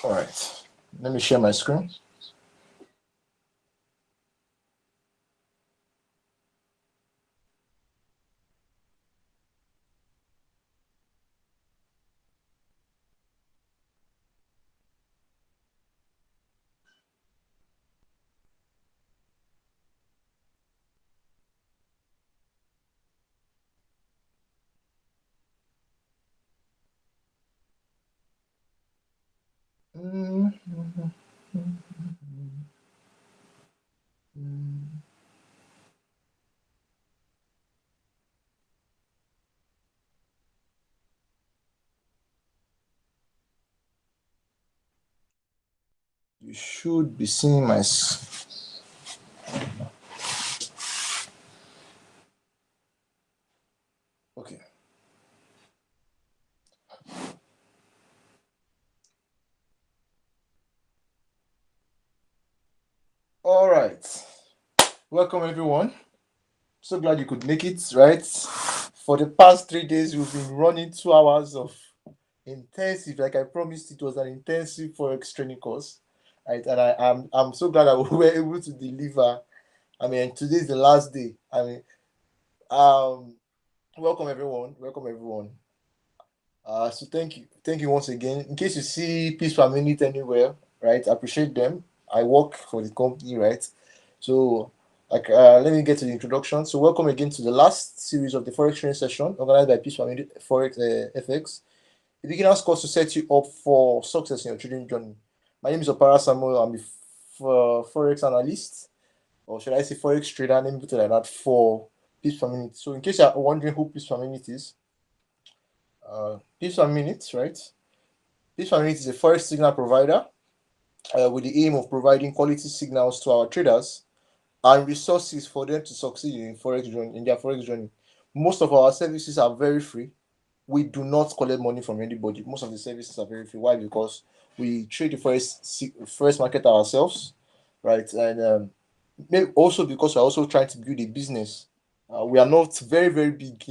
All right, let me share my screen. You should be seeing my. Okay. All right. Welcome everyone. So glad you could make it. Right. For the past 3 days, we've been running 2 hours of intensive. Like I promised, it was an intensive forex training course. Right, and I'm so glad that we were able to deliver. I mean, today's the last day. I mean, um, welcome everyone. Welcome everyone. So thank you once again. In case you see Pipsperminute anywhere, right? I appreciate them. I work for the company, right? So, let me get to the introduction. So, welcome again to the last series of the Forex training session organized by Pipsperminute Forex FX. The beginner's course to set you up for success in your trading journey. My name is Opara Samuel. I'm a Forex analyst, or should I say Forex trader? Let me put it like that for Pipsperminute. So, in case you're wondering who Pipsperminute is, Pipsperminute, right? Pipsperminute is a forex signal provider with the aim of providing quality signals to our traders and resources for them to succeed in their forex journey. Most of our services are very free. We do not collect money from anybody. Most of the services are very free. Why? Because we trade the forex market ourselves, right? And also because we're also trying to build a business. We are not very big,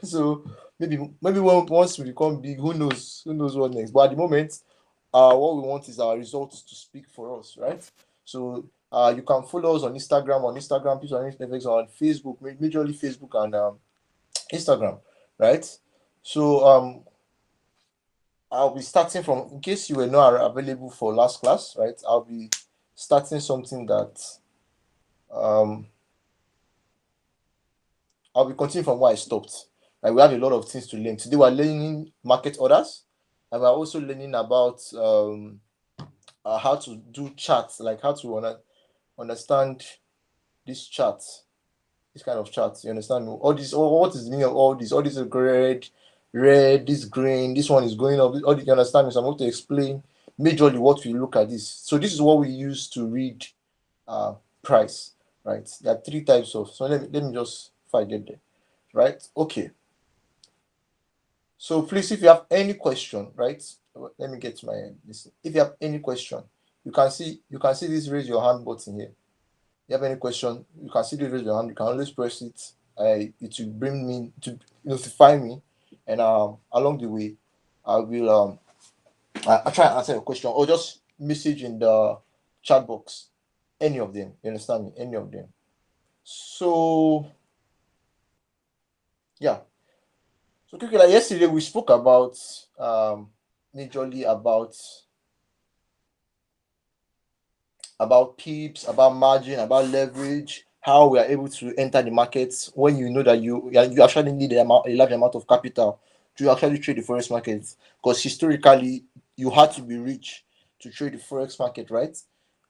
so maybe once we become big, who knows what next. But at the moment, what we want is our results to speak for us, right? So you can follow us on Instagram, people on FX, on Facebook, majorly Facebook and Instagram, right? So I'll be starting from, in case you were not available for last class, right? I'll be starting something that um I'll be continuing from where I stopped. Like we have a lot of things to learn. Today we're learning market orders, and we're also learning about how to do charts, like how to understand this chart, this kind of chart. You understand all this? What is the meaning of all this? All this is red, this green, this one is going up. All this, you understand me? So I'm going to explain majorly what we look at this. So this is what we use to read uh price, right? There are three types of. So let me just if I get there, right? Okay. So please, if you have any question, right? Let me get to my listen. If you have any question, you can see this raise your hand button here. You have any question, you can see the raise your hand. You can always press it. It will bring me to notify me, and along the way, I will I try and answer your question or just message in the chat box. Any of them, you understand me? Any of them. So yeah. So quickly, like yesterday we spoke about majorly about pips, about margin, about leverage, how we are able to enter the markets when you know that you actually need a large amount of capital to actually trade the forex market. Because historically, you had to be rich to trade the forex market, right?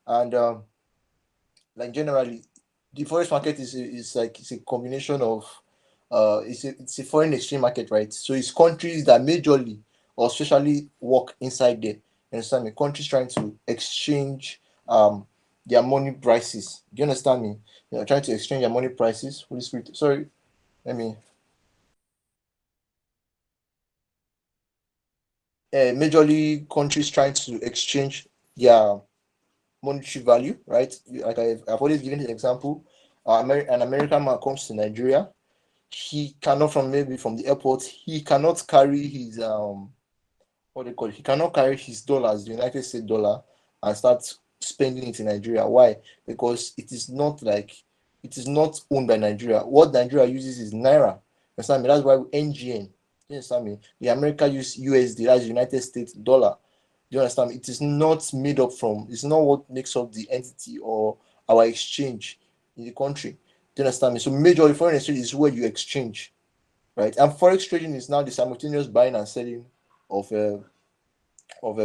And like generally, the forex market is like it's a combination of it's a foreign exchange market, right? So it's countries that majorly or especially work inside there. You understand me? Countries trying to exchange their money prices. Do you understand me? Trying to exchange their money prices. Holy Spirit. Sorry, let me. Majorly countries trying to exchange their monetary value, right? Like I've always given an example. An American man comes to Nigeria. He cannot from maybe from the airport. He cannot carry what they call it, he cannot carry his dollars, the United States dollar, and start spending it in Nigeria. Why? Because it is not owned by Nigeria. What Nigeria uses is naira. You understand me? That's why NGN. You understand me? The America use USD, that's United States dollar. You understand me? It is not made up from. It's not what makes up the entity or our exchange in the country. Do you understand me? So majorly foreign exchange is where you exchange, right? And forex trading is now the simultaneous buying and selling of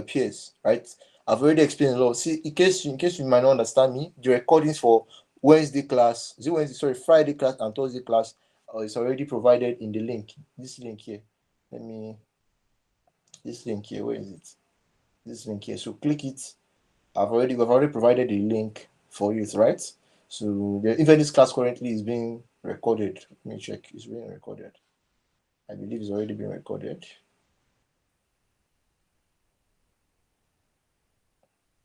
peers, right? I've already explained a lot. See, in case you might not understand me, the recordings for Wednesday class, is it Wednesday? Sorry, Friday class and Thursday class is already provided in the link. This link here. Let me. This link here. Where is it? This link here. So click it. We've already provided a link for you, right? So even this class currently is being recorded. Let me check. It's being recorded. I believe it's already been recorded.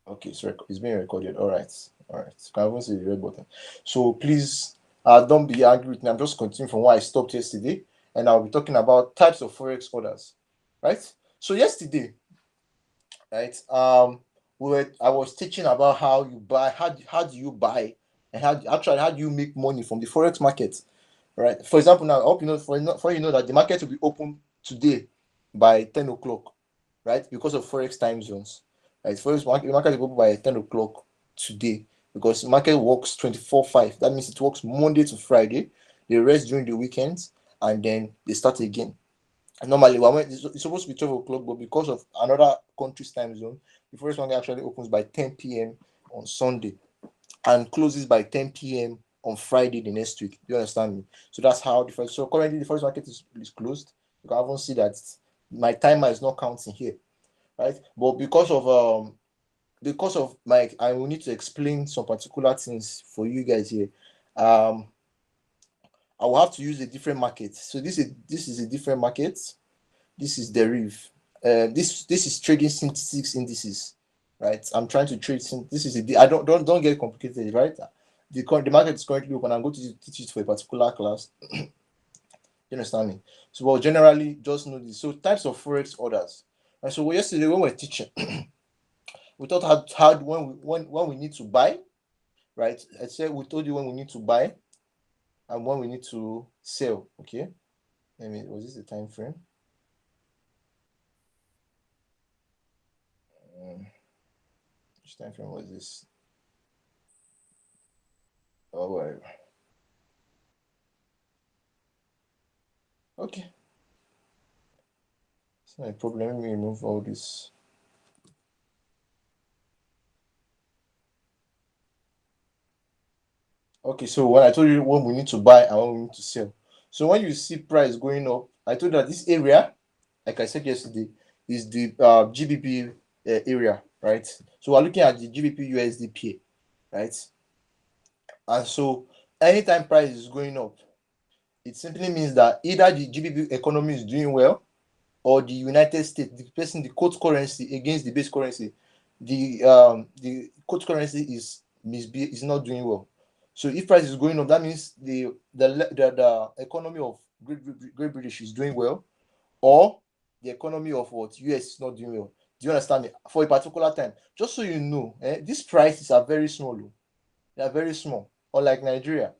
Okay, it's being recorded. All right. You can even see the red button. So please, don't be angry with me. I'm just continuing from where I stopped yesterday, and I'll be talking about types of forex orders, right? So yesterday, right, I was teaching about how you buy, how do you buy, and how do you make money from the forex market, right? For example, now I hope you know for you know that the market will be open today by 10 o'clock, right? Because of forex time zones, right? The market is open by 10 o'clock today because the market works 24/5. That means it works Monday to Friday. They rest during the weekends and then they start again. And normally, it's supposed to be 12 o'clock, but because of another country's time zone, the forex market actually opens by 10 p.m. on Sunday and closes by 10 p.m. on Friday the next week. Do you understand me? So that's how the first. So currently the first market is closed. You can even see that my timer is not counting here, right? But because of my, I will need to explain some particular things for you guys here. Um, I will have to use a different market. So this is a different market. This is deriv. This is trading synthesis indices, right? I'm trying to trade. This is I don't get complicated, right? The market is currently open. I'm going to teach it for a particular class. You understand me? So, well, generally, just know this. So, types of forex orders. And so, yesterday when we were teaching, we thought how when we need to buy, right? I said we told you when we need to buy and when we need to sell. Okay. Was this the time frame? Which time frame was this? Oh, whatever. Okay. It's not a problem. Let me remove all this. Okay, so when I told you when we need to buy and when we need to sell. So when you see price going up, I told you that this area, like I said yesterday, is the GBP area, right? So we're looking at the GBP USD pair, right? And so anytime price is going up, it simply means that either the GBP economy is doing well or the United States, the person, the quote currency against the base currency, the quote currency is not doing well. So if price is going up, that means the economy of Great British is doing well, or the economy of what US is not doing well. Do you understand me? For a particular time, just so you know, these prices are very small. They are very small. Unlike Nigeria,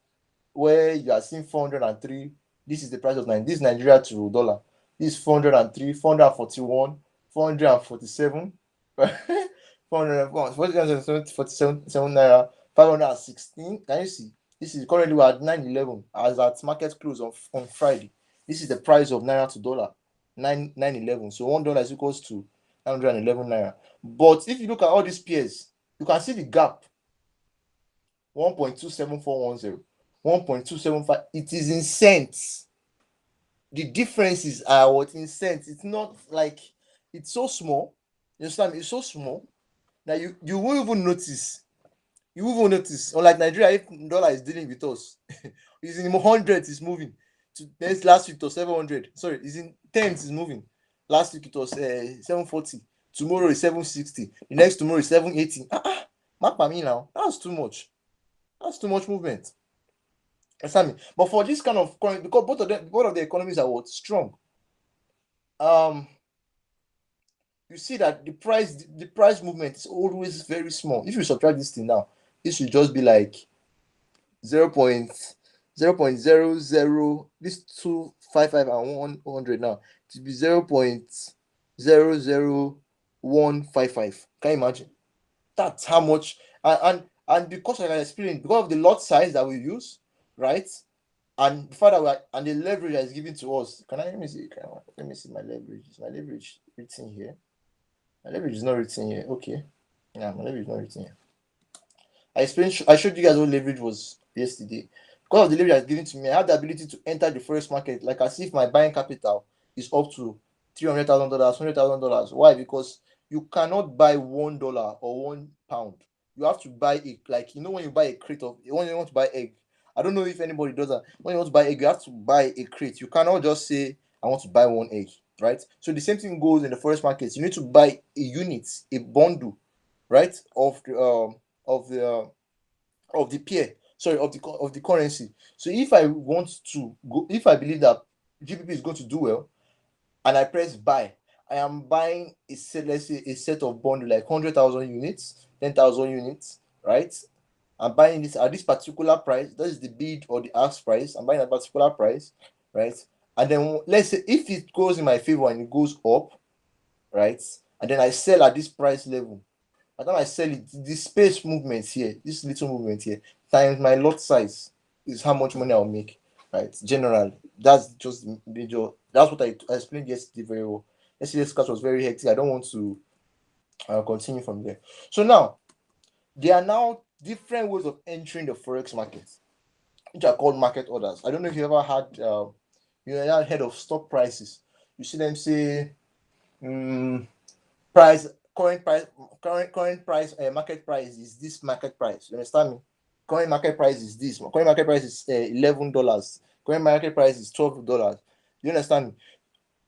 where you are seeing 403. This is the price of Nigeria. This is Nigeria to dollar. This is 403, 441, 447, 447 naira, 516. Can you see? This is currently we're at 911 as at market close on Friday. This is the price of naira to dollar. 911. So $1 is equals to 911 naira. But if you look at all these pairs, you can see the gap 1.27410, 1.275. It is in cents. The differences are what in cents. It's not like it's so small. You understand? It's so small that you won't even notice. You won't notice. Unlike Nigeria, if dollar is dealing with us, it's in hundreds, it's moving. Last week it was 700. Sorry, it's in tens, it's moving. Last week it was 740. Tomorrow is 760. The next tomorrow is 780. Mark by me now. That's too much. That's too much movement. Understand me? But for this kind of coin, because both of the economies are what strong. Um, you see that the price movement is always very small. If you subtract this thing now, it should just be like 0.000, this 255 and 100 now, to be 0.00155. Can you imagine? That's how much. And because, like I explained, because of the lot size that we use, right, and the fact that and the leverage that is given to us. Let me see my leverage. Is my leverage written here? My leverage is not written here. Okay. Yeah, my leverage is not written here. I showed you guys what leverage was yesterday. Because of the leverage that's given to me, I have the ability to enter the forex market like as if my buying capital is up to $300,000, $100,000. Why? Because you cannot buy $1 or £1. You have to buy it, like, when you buy a crate of, when you want to buy egg. I don't know if anybody does that. When you want to buy egg, you have to buy a crate. You cannot just say I want to buy one egg, right? So the same thing goes in the forex market. You need to buy a unit, a bundle, right, of the pair, sorry, of the currency. So if I want to go, if I believe that GBP is going to do well, and I press buy, I am buying a set, let's say a set of bundle like 100,000 units, 10,000 units, right? I'm buying this at this particular price. That is the bid or the ask price. I'm buying at a particular price, right? And then let's say if it goes in my favor and it goes up, right, and then I sell at this price level. By the time I sell it, the space movement here, this little movement here, times my lot size is how much money I'll make, right? Generally, that's just the major. That's what I explained yesterday very well. Yesterday's class was very hectic. I don't want to continue from there. So now, there are now different ways of entering the forex market, which are called market orders. I don't know if you ever had, heard of stock prices. You see them say, price current price current price market price is this market price. You understand me? Current market price is this. Current market price is $11. Current market price is $12. You understand me?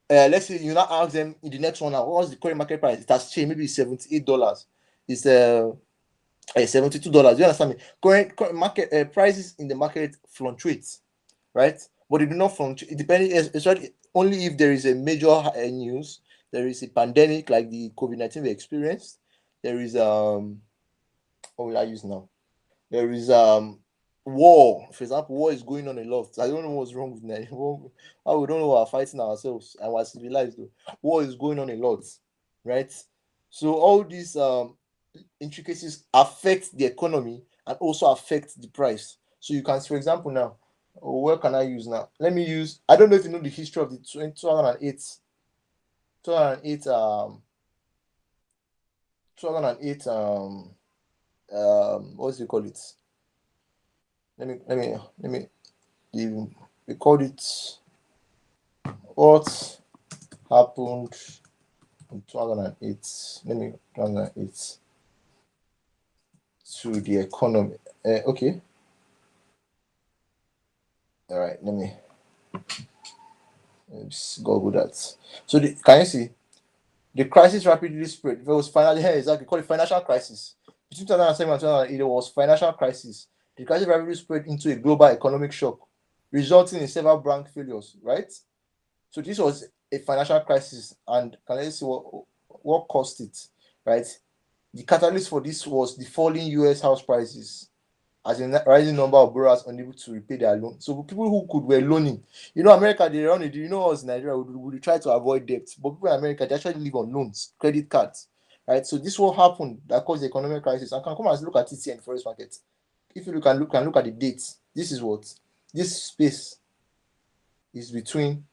Let's say you now ask them in the next one now, what's the current market price? It has changed. Maybe it's $78. It's $72. You understand me? Current market prices in the market fluctuates, right? But they do not fluctuate. Depending, especially only if there is a major news. There is a pandemic like the COVID-19 we experienced. There is what will I use now? There is war. For example, war is going on a lot. I don't know what's wrong with Nigeria. We don't know we're fighting ourselves and we're civilized though. War is going on a lot, right? So all these intricacies affect the economy and also affect the price. So you can, for example, now, what can I use now? Let me use. I don't know if you know the history of the 2008 2008 2008 what's it call it? Let me we called it what happened in 2008. 2008 to the economy. Okay. All right. Let's Google that. So can you see? The crisis rapidly spread. It was finally here, exactly called it financial crisis. Between 2007 and 2008, it was financial crisis. The crisis rapidly spread into a global economic shock, resulting in several bank failures, right? So this was a financial crisis, and can I see what caused it, right? The catalyst for this was the falling US house prices, as a rising number of borrowers unable to repay their loan. So people who were loaning, America, they run it. Us in Nigeria, we try to avoid debt, but people in America, they actually live on loans, credit cards, right? So this what happened that caused the economic crisis. And can come and look at it here in the forex market. If you look at the dates, this is what this space is between.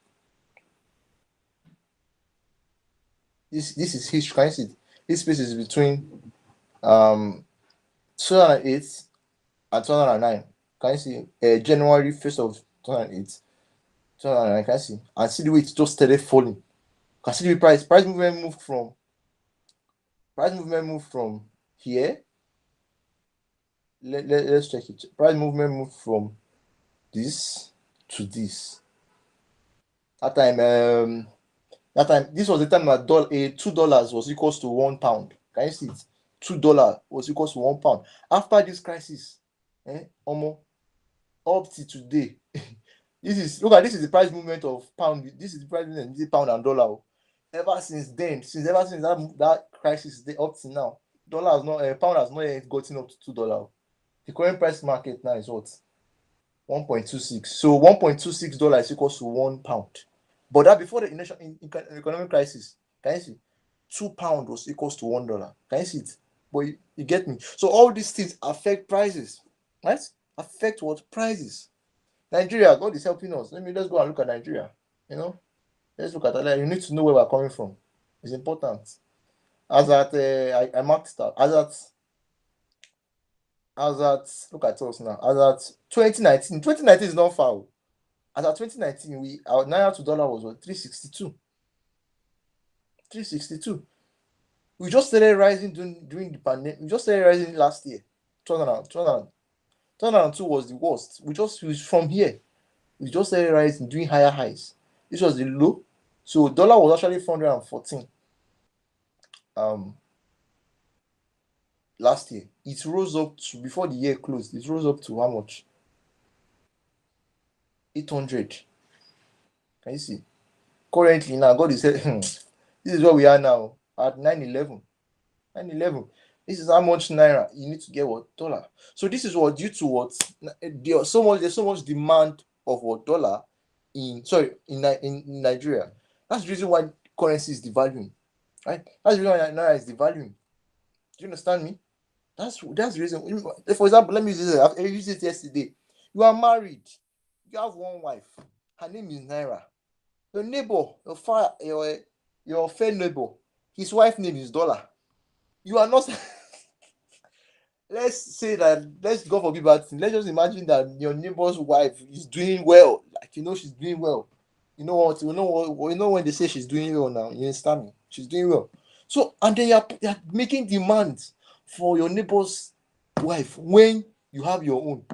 This is history. Can you see? This space is between 2008 and 2009. Can you see? January 1st of 2008. 2009. Can you see? And see the way it just started falling. Can see the price movement moved from here. Let's check it. Price movement moved from this to this. That time, this was the time that $2 was equals to £1. Can you see it? $2 was equals to £1. After this crisis, up to today, this is the price movement of pound. This is the price movement of pound and dollar. ever since then, ever since that crisis up to now, dollar has not pound has not yet gotten up to $2. The current price market now is what? 1.26. So $1.26 is equals to £1. But that before the initial economic crisis, can you see? £2 was equals to $1. Can you see it? But you get me. So all these things affect prices, right? Affect what? Prices. Nigeria, God is helping us. Let's go and look at Nigeria. You know, let's look at that. You need to know where we're coming from. It's important. As at I marked that. As at look at us now. As at 2019. 2019 is not far. As at 2019, our naira to dollar was what? 362. 362. We just started rising during the pandemic. We just started rising last year. 2002 was the worst. From here. We just started rising, doing higher highs. This was the low. So dollar was actually 414 um last year. It rose up to, before the year closed, it rose up to how much? 800. Can you see? Currently now, God is saying, this is where we are now at 911. 911. This is how much naira you need to get what? Dollar. So this is what, due to what? There's so much demand of what? Dollar in Nigeria. That's the reason why currency is devaluing. Right? That's the reason why naira is devaluing. Do you understand me? That's the reason. For example, let me use this. I used it yesterday. You are married. You have one wife. Her name is Naira. Your neighbor, your fair neighbor, his wife name is Dollar. You are not. Let's say that. Let's go for people. Let's just imagine that your neighbor's wife is doing well. Like she's doing well. You know what? You know when they say she's doing well now. You understand me? She's doing well. So and then you're making demands for your neighbor's wife when you have your own.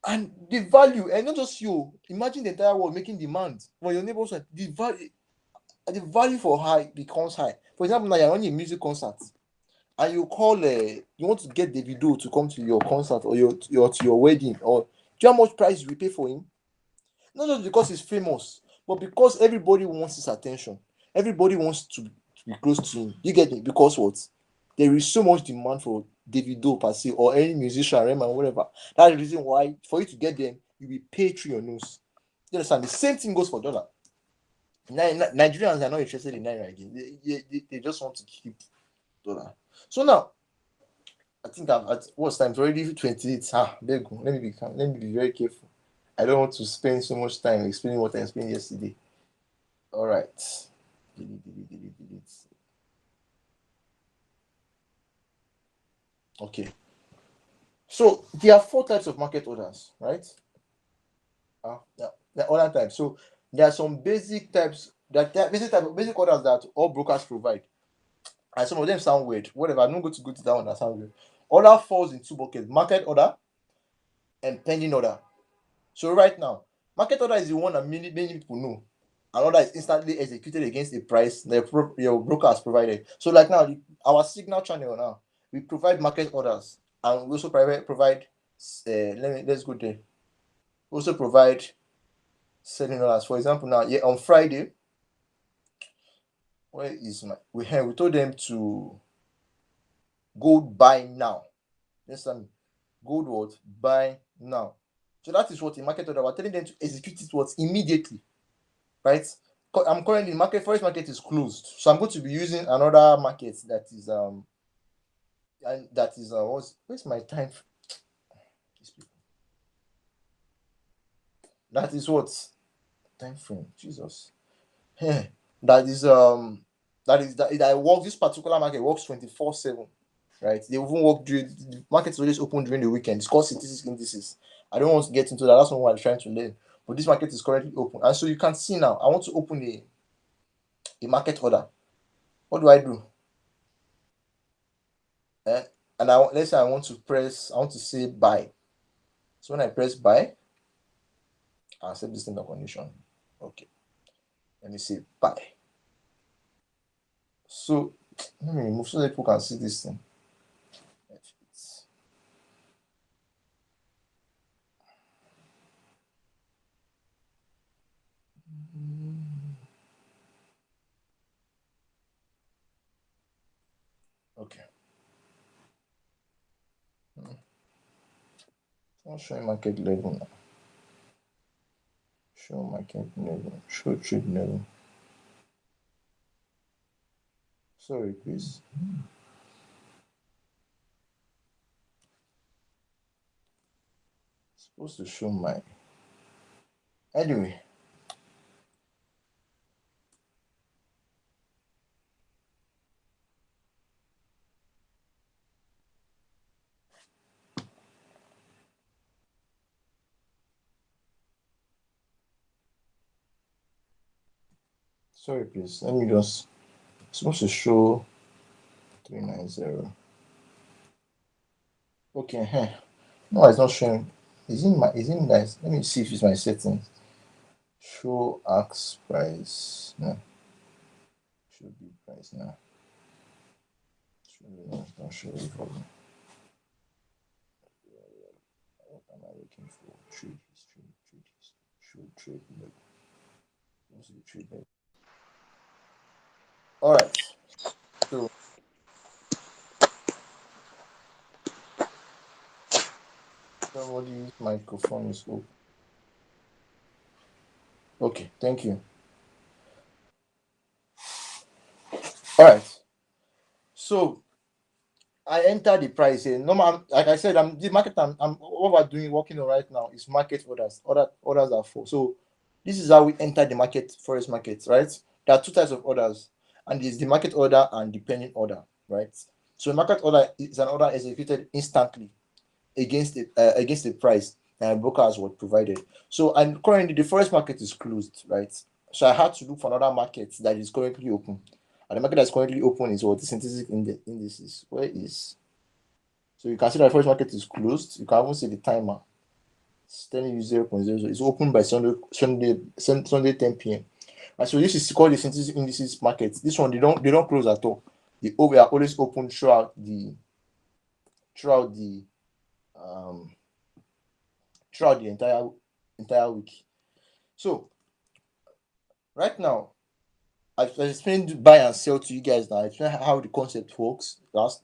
And the value, and not just you, imagine the entire world making demands for your neighbor's wife. The value for her becomes high. For example, now you're running a music concert and you call you want to get Davido to come to your concert or to your wedding, or do you know how much price you will pay for him? Not just because he's famous, but because everybody wants his attention. Everybody wants to be close to him. You get me? Because what? There is so much demand for Davido per se, or any musician, Rema, whatever. That's the reason why for you to get them, you will pay through your nose. You understand? The same thing goes for dollar. Nigerians are not interested in naira again. They just want to keep dollar. So now, I think at what's time? It's already 28. There you go. Let me be very careful. I don't want to spend so much time explaining what I explained yesterday. All right. Delete. Okay. So there are four types of market orders, right? Yeah, there are other types. So there are some basic types basic orders that all brokers provide, and some of them sound weird. Whatever, I'm not going to go to that one that sounds weird. Order falls in two buckets: market order and pending order. So right now, market order is the one that many people know. An order is instantly executed against the price your broker has provided. So like now, our signal channel now, we provide market orders, and we also provide. Let's go there. We also provide selling orders. For example, now on Friday, where is my we told them to gold buy now. Understand me? Gold what? Buy now. So that is what in market order we're telling them to execute it what immediately, right? I'm currently forex market is closed, so I'm going to be using another market that is where's my time? That is what time frame? Jesus. that is that works. This particular market works 24/7, right? They even work during the market is always open during the weekend. It's called statistics indices. I don't want to get into that. That's not what I'm trying to learn. But this market is currently open, and so you can see now. I want to open a market order. What do I do? And let's say I want to say buy. So when I press buy, I accept this terms and condition. Okay. Let me say buy. So let me remove so that people can see this thing. Not showing market level now. Show market level. Show trade level. Sorry, please. Supposed to show my. Anyway. Sorry, please. Let me just. It's supposed to show 390. Okay. No, it's not showing. Is it nice? Let me see if it's my settings. Show ask price. No. Show bid price now. Don't show it for me. What am I looking for? Trade history. Show trade level. What's the trade level? Alright. So somebody's microphone is open. Okay, thank you. Alright. So I enter the price here. Normal, like I said, the market. I'm what we're doing, working on right now is market orders. Orders are full. So this is how we enter the market, forex market, right? There are two types of orders, and it's the market order and the pending order, right? So a market order is an order executed instantly against the price that a broker has what provided. So and currently the forex market is closed, right? So I had to look for another market that is currently open. And the market that's currently open is what the synthetic indices. Where is so you can see that the forex market is closed. You can even see the timer. It's telling you 0.00. It's open by Sunday 10 p.m. And so this is called the synthetic indices market. This one they don't close at all. They are always open throughout the um throughout the entire week. So right now, I've explained buy and sell to you guys now. I explained how the concept works last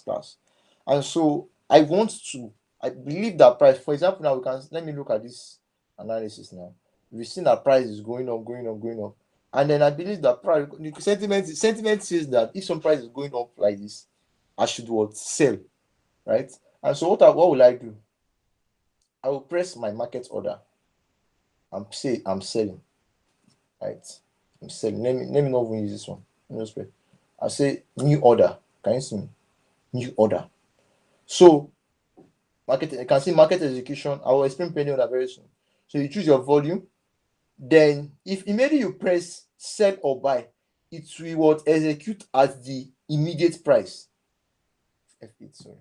class. And so I believe that price, for example, now we can let me look at this analysis now. We've seen that price is going up, going up, going up. And then I believe that price the sentiment says that if some price is going up like this, I should what sell, right? And so what will I do? I will press my market order and say I'm selling, right? I'm selling. Let me not even use this one. Let me just pray. I say new order. Can you see me? New order. So market, you can see market execution. I will explain pending order very soon. So you choose your volume. Then if immediately you press sell or buy, it will what execute at the immediate price. F8, sorry.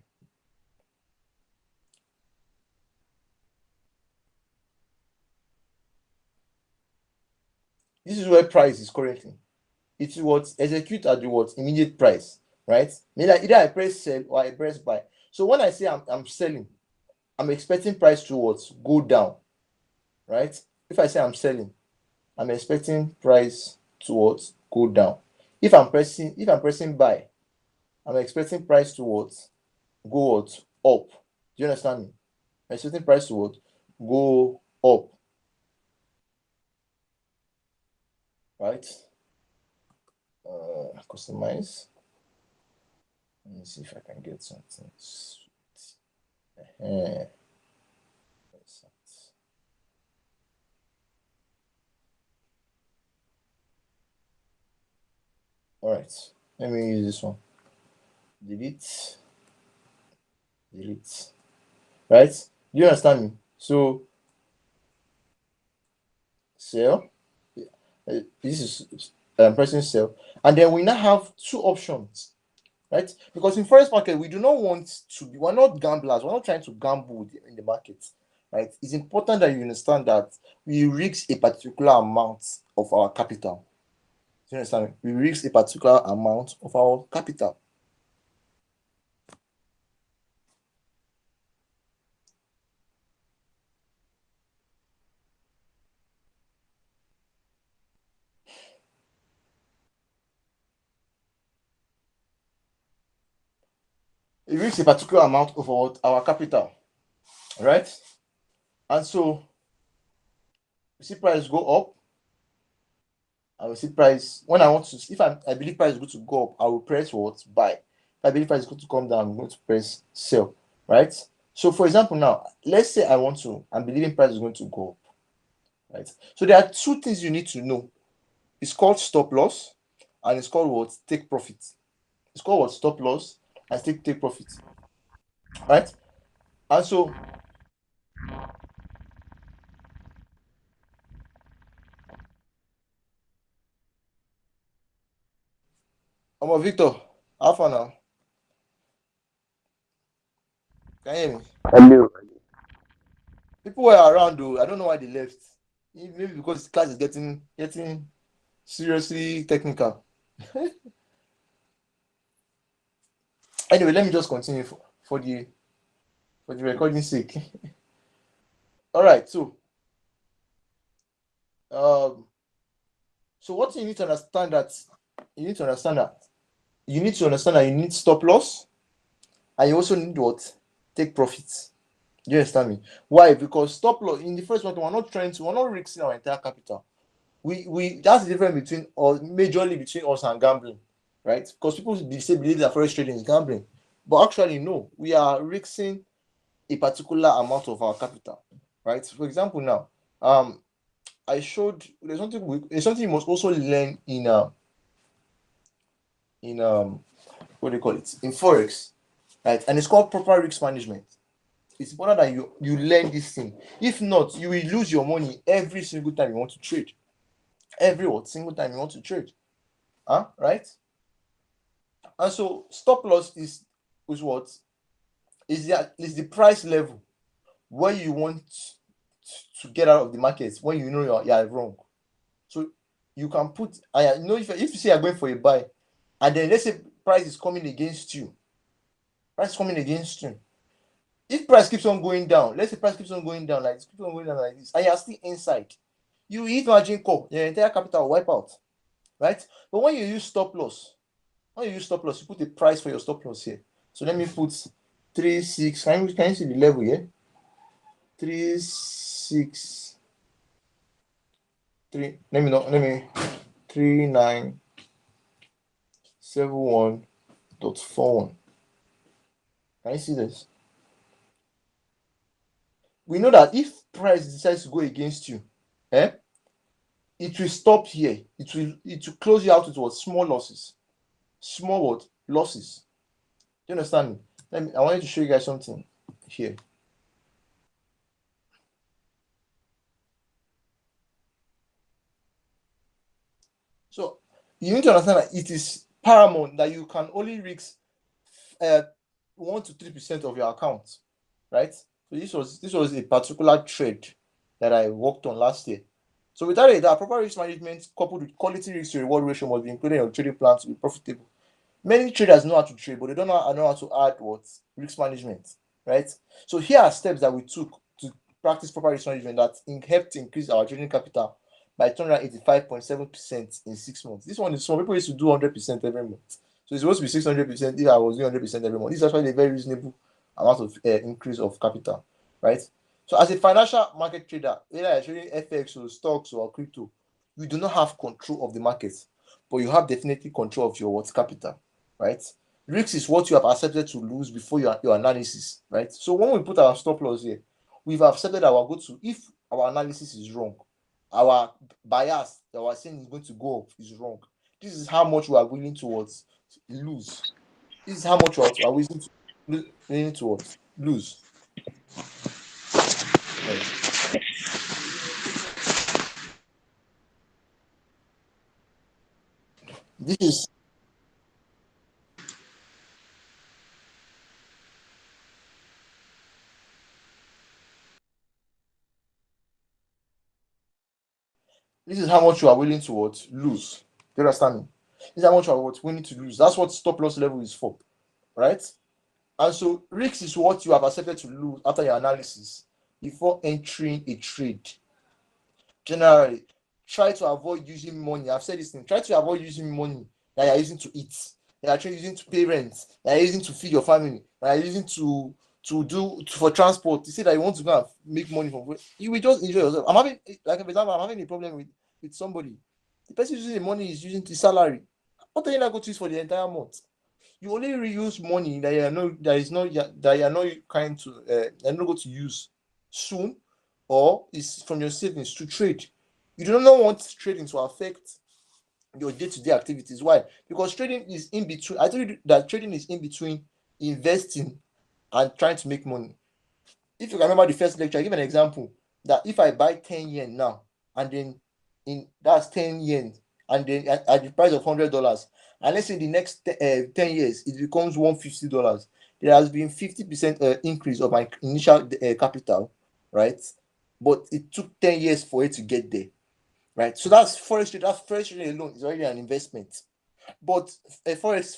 This is where price is currently. It will what execute at the what immediate price, right? Either I press sell or I press buy. So when I say I'm selling, I'm expecting price to what go down, right? If I say I'm selling, I'm expecting price to what go down. If I'm pressing buy, I'm expecting price to what go what up. Do you understand me? I'm expecting price to what go up, right? Customize. Let me see if I can get something. Uh, all right. Let me use this one. Delete. Delete. Right? Do you understand me? So sell. This is pressing sell, and then we now have two options, right? Because in forex market we do not want to be, we're not gamblers, we're not trying to gamble in the market, right? It's important that you understand that we risk a particular amount of our capital. Do you understand me? We risk a particular amount of our capital. We risk a particular amount of our capital. right? And so we see price go up, and we see price when I want to. If I believe price is going to go up, I will press what? Buy. If I believe price is going to come down, I'm going to press sell, right? So for example, now let's say I'm believing price is going to go up, right? So there are two things you need to know. It's called stop loss, and it's called what? Take profit. It's called what? Stop loss and take profit, right? And so Victor, how far now? Can you hear me? Hello. People were around though. I don't know why they left. Maybe because class is getting seriously technical. Anyway, let me just continue for the recording sake. All right. Um, so what you need to understand that you need to understand that you need to understand that you need stop loss, and you also need what? Take profits. You understand me? Why? Because stop loss in the first one, we're not risking our entire capital. We that's the difference between or majorly between us and gambling, right? Because people believe that forex trading is gambling, but actually no, we are risking a particular amount of our capital, right? For example, now I showed there's something you must also learn in what do you call it, in forex, right? And it's called proper risk management. It's important that you learn this thing. If not, you will lose your money every single time you want to trade. Every single time you want to trade. Right? And so stop loss is what? Is the price level where you want to get out of the market when you know you're wrong. So you can put, if you say you're going for a buy, and then let's say price is coming against you, if price keeps on going down, let's say price keeps on going down like this, keeps on going down like this, and you're still inside, you hit margin call, your entire capital will wipe out, right? But when you use stop loss, you put a price for your stop loss here. So let me put 3.6. Can you see the level here? 3.6. 3. Let me 3971.41. Can you see this? We know that if price decides to go against you, it will stop here. It will close you out with what? Small losses. Small what? Losses. Do you understand me? I wanted to show you guys something here. So you need to understand that it is paramount that you can only risk 1 to 3% of your account, right? So this was a particular trade that I worked on last year. So without it, that proper risk management coupled with quality risk to reward ratio must be included in your trading plan to be profitable. Many traders know how to trade, but they don't know how to add what? Risk management, right? So here are steps that we took to practice proper risk management that helped to increase our trading capital by 285.7% in 6 months. This one is some people used to do 100% every month. So it's supposed to be 600% if I was doing 100% every month. This is actually a very reasonable amount of increase of capital, right? So as a financial market trader, whether you're trading FX or stocks or crypto, you do not have control of the market, but you have definitely control of your capital, right? Risk is what you have accepted to lose before your analysis, right? So when we put our stop loss here, we've accepted our go-to. If our analysis is wrong, our bias that we're saying is going to go up is wrong. This is how much we are willing to lose. This is how much we are willing to lose. Right. This is this is how much you are willing to lose. Do you understand me? This is how much you are willing to lose. That's what stop loss level is for, right? And so risk is what you have accepted to lose after your analysis before entering a trade. Generally, try to avoid using money. I've said this thing. Try to avoid using money that you're using to eat, that you're using to pay rent, that you're using to feed your family, that you're using for transport. You say that you want to go and make money from it, you will just enjoy yourself. I'm having, like, for example, I'm having a problem with somebody. The person using the money is using the salary. What are you not going to use for the entire month? You only reuse money that you are not kind to you're not going to use soon, or is from your savings to trade. You do not want trading to affect your day-to-day activities. Why? Because trading is in between. I told you that trading is in between investing and trying to make money. If you remember the first lecture, I give an example that if I buy 10 yen now, and then in that's 10 yen, and then at the price of $100, and let's say in the next 10 years it becomes $150, there has been 50% increase of my initial capital, right? But it took 10 years for it to get there, right? So that's forex trade. That forex trade alone is already an investment. But forex,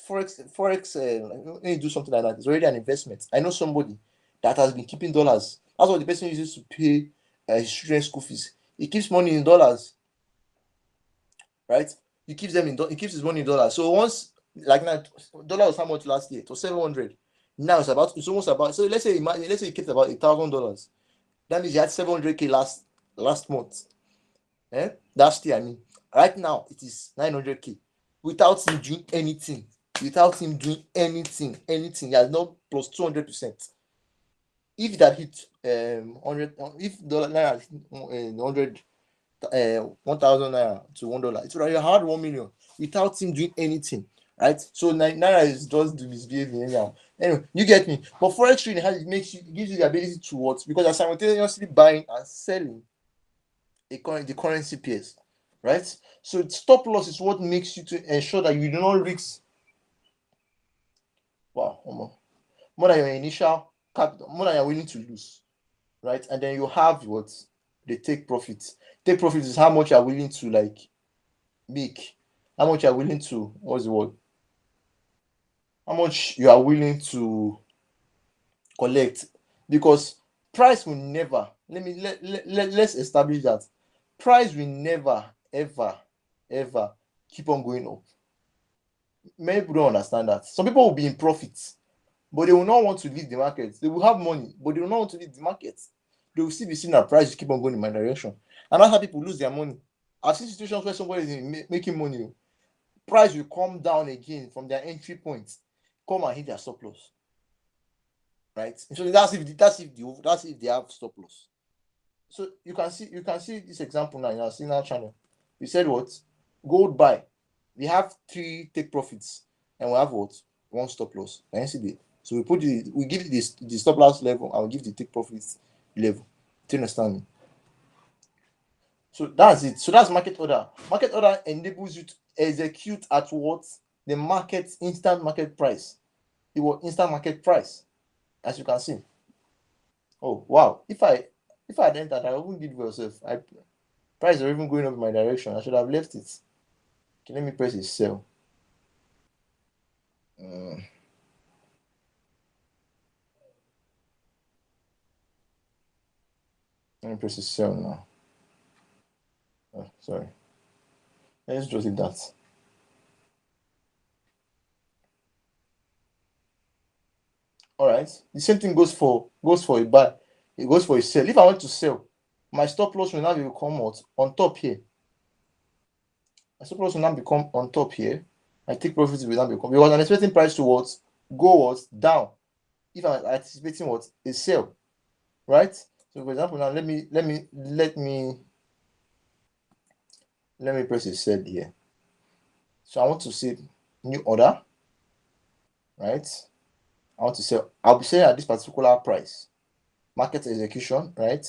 when you do something like that, it's already an investment. I know somebody that has been keeping dollars. That's what the person uses to pay his children's school fees. He keeps money in dollars, right? He keeps he keeps his money in dollars. So once, like now, dollar was how much last year? It was 700. Now it's almost about. So let's say he kept about $1,000. That means he had 700K last month. Last year, I mean. Right now it is 900K without him doing anything. He has not plus 200%. If that hit 100, if dollar naira hit 100, 1,000 naira to $1, it's already hard 1 million without him doing anything, right? So naira is just misbehaving anyhow. Anyway, you get me. But forex trading, how it gives you the ability to what? Because you're simultaneously buying and selling the currency pairs, right? So stop loss is what makes you to ensure that you do not risk, wow, more than your initial capital, more than you're willing to lose, right? And then you have what they take profits. Take profits is how much you're willing to like make, how much you're willing to, what's the word? How much you are willing to collect. Because price will never, let's establish that price will never, ever keep on going up. Many people don't understand that. Some people will be in profits, but they will not want to leave the market. They will have money, but they will not want to leave the market. They will still be seeing that prices keep on going in my direction. And that's how people lose their money. I've seen situations where somebody is making money, price will come down again from their entry point, come and hit their stop loss. Right? So that's if they have stop loss. So you can see this example now in our signal channel. We said what? Gold buy. We have 3 take profits, and we have what? 1 stop loss. Can you see the? So we give the stop loss level, and we give the take profits level. Do you understand me? So that's it. So that's market order. Market order enables you to execute at what? The market instant market price. It was instant market price, as you can see. Oh wow! If I had entered, I wouldn't did well self. Price are even going up in my direction. I should have left it. Okay, let me press a sell. Let me press a sell now. Oh, sorry. Let's just leave that. All right. The same thing goes for a buy. It goes for a sell. If I want to sell, my stop loss will now become what? On top here. My stop loss will now become on top here. My take profit will now become, because I'm expecting price to what? Go what? Down. If I'm anticipating what? A sell. Right? So for example, now let me press a sell here. So I want to say new order, right? I want to sell. I'll be selling at this particular price. Market execution, right?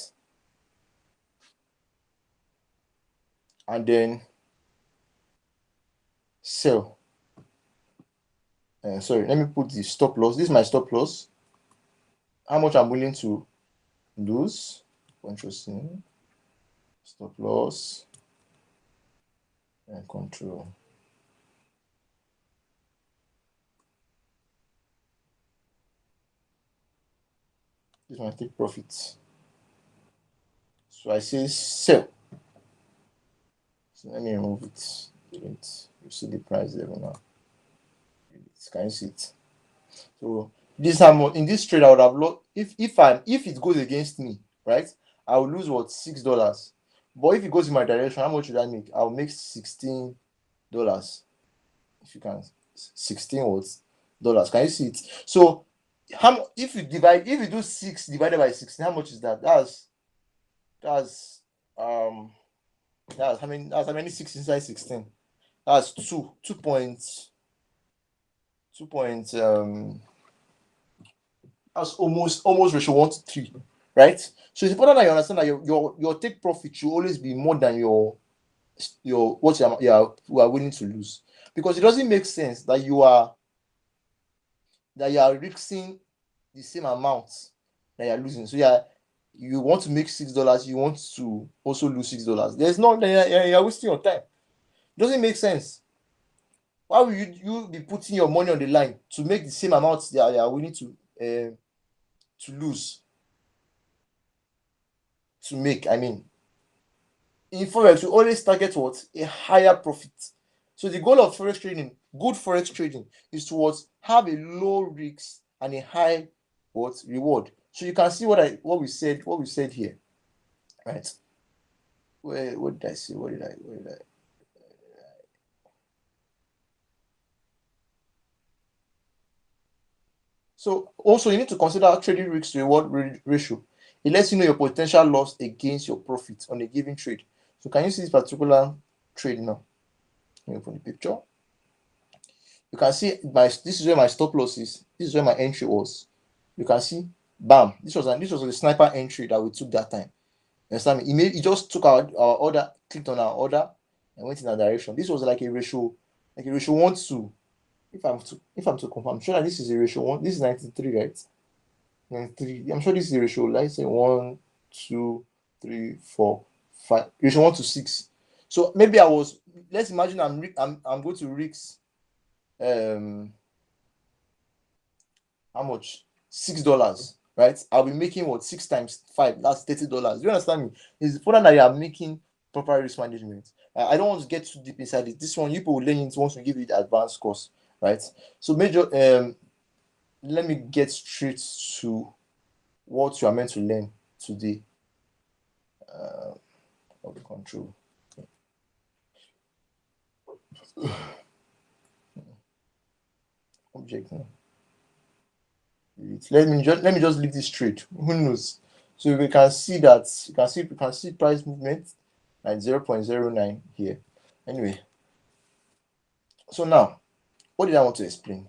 And then sell. Sorry, let me put the stop loss. This is my stop loss. How much I'm willing to lose. Interesting. Stop loss and control. This might take profits. So I say sell. So let me remove it. You see the price level now. Can you see it? So This time in this trade, I would have lost if it goes against me, right? I will lose what, $6. But if it goes in my direction, how much would I make? I'll make $16. If you can, 16 what dollars. Can you see it? So if you do 6 divided by 16, how much is that? That's um that's how many 6 inside 16? That's 2 point that's almost ratio 1 to 3, right? So it's important that you understand that your take profit should always be more than your what you are willing to lose, because it doesn't make sense that you are risking the same amount that you're losing. So you want to make $6, you want to also lose $6. There's no, you're wasting your time. It doesn't make sense. Why will you be putting your money on the line to make the same amount that you are willing to lose, to make? I mean, in forex, you always target what, a higher profit. So the goal of forex trading, good forex trading, is towards have a low risk and a high what reward. So you can see what we said here, right? What did I say? What did I? So also you need to consider trading risk to reward ratio. It lets you know your potential loss against your profit on a given trade. So can you see this particular trade now? Let me open the picture. You can see this is where my stop loss is. This is where my entry was. You can see, bam. This was a sniper entry that we took that time. You understand me? He just took our order, clicked on our order, and went in that direction. This was like a ratio 1 to. If I'm to confirm, I'm sure that this is a ratio 1. This is 93, right? 93. I'm sure this is a ratio. Let's say 1, 2, 3, 4, 5. Ratio 1 to 6. So maybe let's imagine I'm going to risk how much? $6, right? I'll be making what, 6 times 5, that's $30. Do you understand me? It's important that you are making proper risk management. I don't want to get too deep inside it. This one, you people will learn it once we give it advanced course, right? So let me get straight to what you are meant to learn today. Of the control object now. Let me just leave this straight. Who knows? So we can see that you can see price movement like 0.09 here. Anyway, so now what did I want to explain?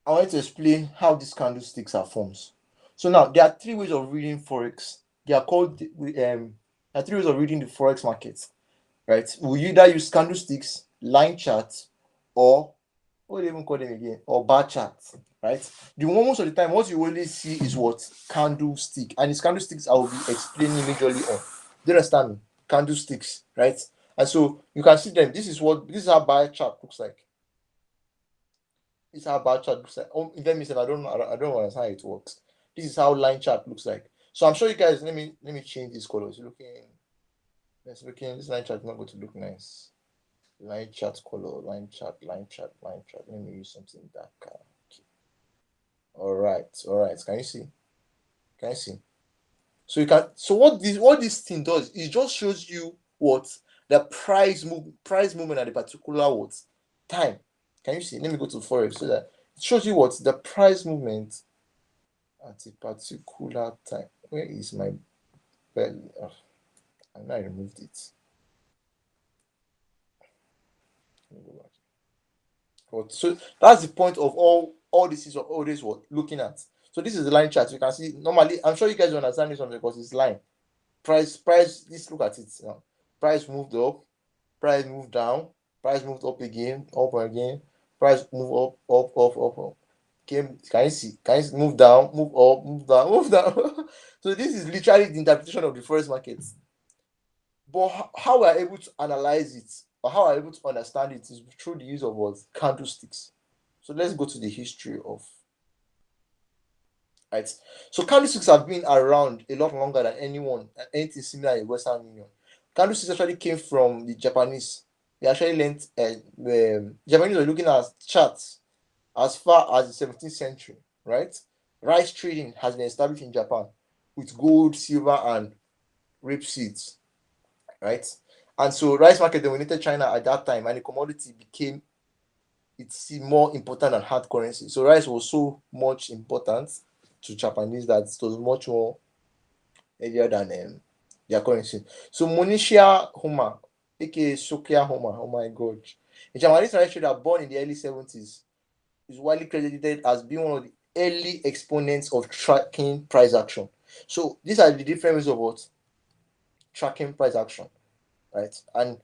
I wanted to explain how these candlesticks are forms. So now there are three ways of reading forex. They are called there are three ways of reading the forex market, right? We either use candlesticks, line charts, or what do you even call them again? Or bar charts, right? The most of the time, what you only see is what, candlestick, and it's candlesticks I will be explaining majorly on. Do you understand me? Candlesticks, right? And so you can see them. This is how bar chart looks like. This is how bar chart looks like. Let me say I don't know. I don't understand how it works. This is how line chart looks like. So I'm sure you guys. Let me change this color. It's looking. This line chart is not going to look nice. Line chart color, line chart. Let me use something darker. Okay. All right. Can you see? Can you see? So you can. So what this thing does, it just shows you what the price movement at a particular what time. Can you see? Let me go to forex so that it shows you what the price movement at a particular time. Where is my belly? Oh, I now removed it. Let me go back. So that's the point of all this is all this what looking at. So this is the line chart. You can see normally. I'm sure you guys understand this one because it's line. Price. Let's look at it now. Price moved up. Price moved down. Price moved up again. Up again. Price move up. Can you see? Can you see? Move down. Move up. Move down. Move down. So this is literally the interpretation of the forex market. But how we're able to analyze it, or how we're able to understand it, is through the use of what, candlesticks. So let's go to the history of, right. So candlesticks have been around a lot longer than anything similar in Western Union. Candlesticks actually came from the Japanese. They actually learned Japanese were looking at charts as far as the 17th century, right? Rice trading has been established in Japan with gold, silver, and rapeseeds, right? And so rice market dominated China at that time, and the commodity became it's more important than hard currency. So rice was so much important to Japanese that it was much more heavier than their currency. So Monisha Homa, aka Sokia Homa, oh my god, a Japanese rice trader born in the early 70s, is widely credited as being one of the early exponents of tracking price action. So these are the different ways of what tracking price action, right? And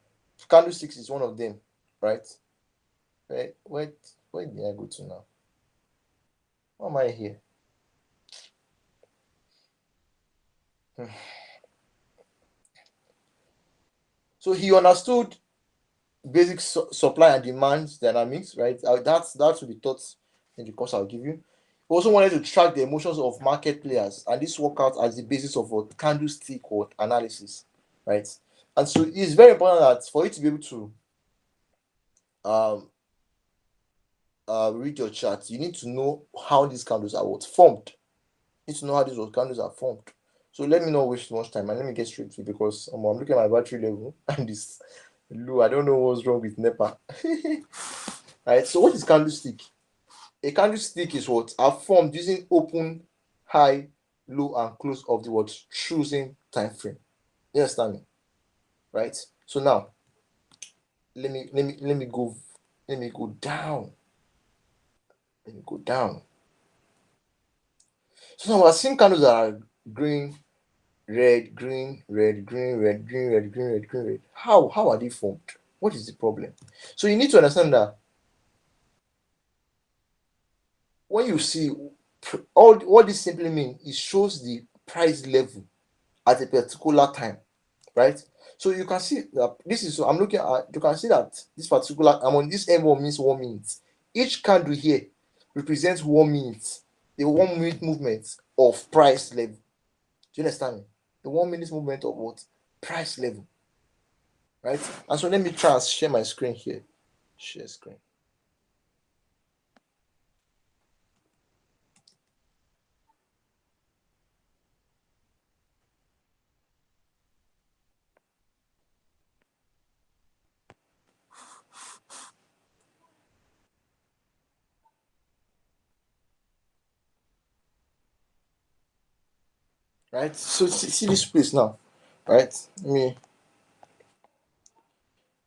candlesticks is one of them, right? Where did I go to now? Why am I here? So he understood basic supply and demand dynamics, right? That will be taught in the course I'll give you. He also wanted to track the emotions of market players, and this worked out as the basis of what candlestick what analysis, right? And so it's very important that for you to be able to um read your chart, you need to know how these candles are what formed. You need to know how these candles are formed. So let me not waste much time and let me get straight to it because I'm looking at my battery level and it's low. I don't know what's wrong with NEPA. Right. So what is candlestick? A candlestick is what are formed using open, high, low, and close of the what choosing time frame. You understand me? Right. So now let me go down. Let me go down. So now we're seeing candles that are green, red, green, red, green, red, green, red, green, red, green, red. How are they formed? What is the problem? So you need to understand that when you see all what this simply means, it shows the price level at a particular time, right? So you can see that this is so I'm looking at you can see that this particular I'm on this M1 means 1 minute. Each candle here represents 1 minute, the 1 minute movement of price level. Do you understand me? The 1 minute movement of what price level, right? And so let me try and share my screen here. Share screen. Right? So see this place now, right? I mean,